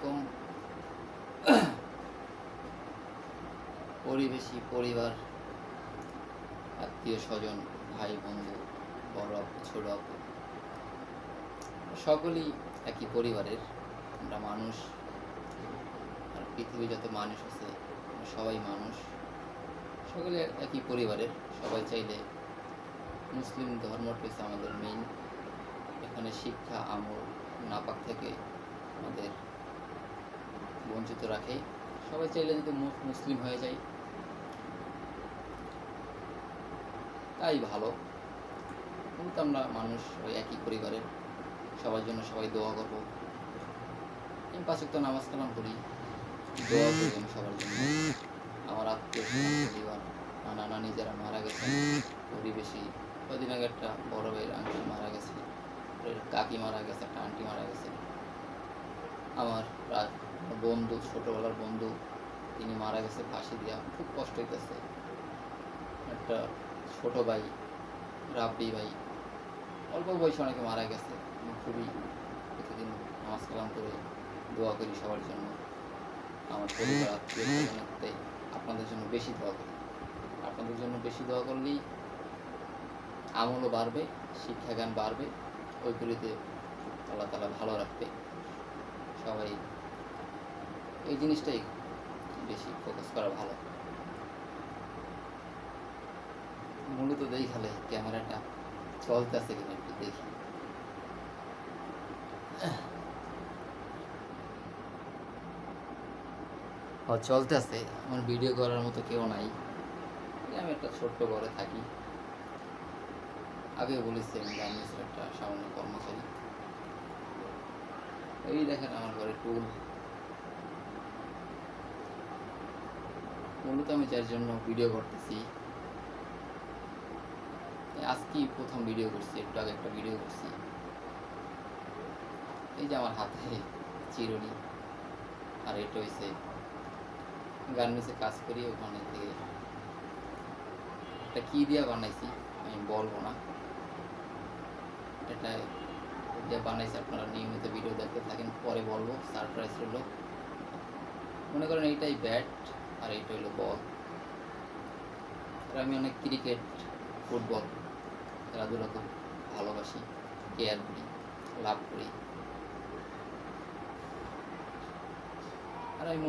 এরকম পরিবেশী, পরিবার, আত্মীয় স্বজন, ভাই বন্ধু, বড় আপু, ছোট আপু, সকলেই একই পরিবারের। আমরা মানুষ, আর পৃথিবী যত মানুষ আছে সবাই মানুষ, সকলে একই পরিবারের। সবাই চাইলে মুসলিম ধর্মটা হচ্ছে আমাদের মেইন। এখানে শিক্ষা, আমল, নাপাক থেকে আমাদের বঞ্চিত রাখে। সবাই চাইলে যদি মুসলিম হয়ে যায় তাই ভালো। কিন্তু আমরা মানুষ, ওই একই পরিবারের, সবার জন্য সবাই দোয়া করবো। আমি 5 ওয়াক্ত নামাজ কালাম করি, দোয়া করি আমি সবার জন্য। আমার আত্মীয় পরিবার, নানা নানি যারা মারা গেছেন, প্রতিবেশী, কদিন আগে একটা বড় ভাইয়ের আংটি মারা গেছে, কাকি মারা গেছে, একটা আন্টি মারা গেছে। আমার বন্ধু, ছোটবেলার বন্ধু, তিনি মারা গেছে ফাঁসি দিয়া। খুব কষ্ট হইতেছে। একটা ছোট ভাই, রাব্বি ভাই, অল্প বয়সে অনেকে মারা গেছে। আমি খুবই প্রতিদিন নামাজ কালাম করে দোয়া করি সবার জন্য। আমার পরিবার, আত্মীয় স্বজনতে আপনাদের জন্য বেশি দোয়া করি। আপনাদের জন্য বেশি দোয়া করলেই আমলও বাড়বে, শিক্ষা জ্ঞান বাড়বে, ওইগুলিতে আল্লাহ তাআলা ভালো রাখবে। সবাই এই জিনিসটাই বেশি ফোকাস করা ভালো। মূলত দেখালে ক্যামেরাটা চলতেছে কিনা একটু দেখি। চলতেছে। আমার ভিডিও করার মতো কেউ নাই। আমি একটা ছোট্ট ঘরে থাকি। আগে বলেছি আমি গার্মেন্টসের একটা সামান্য কর্মচারী। এই দেখেন আমার ঘরে টুল। মূলত আমি যার জন্য ভিডিও করতেছি, আজকেই প্রথম ভিডিও করছি, একটু আগে একটা ভিডিও করছি। এই যে আমার হাতে চিরুনি, আর এটা হয়েছে গার্মেন্টসে কাজ করি, ওখানে থেকে এটা কী দিয়ে বানাইছি আমি বলবো না। এটা দিয়ে বানাইছি, আপনারা নিয়মিত ভিডিও দেখতে থাকেন, পরে বলবো। সারপ্রাইজ হলো, মনে করেন এইটাই ব্যাট আর এইটা হলো বল। আর আমি অনেক ক্রিকেট, ফুটবল খেলাধুলা খুব ভালোবাসি, কেয়ার করি, লাভ করি। আর আমি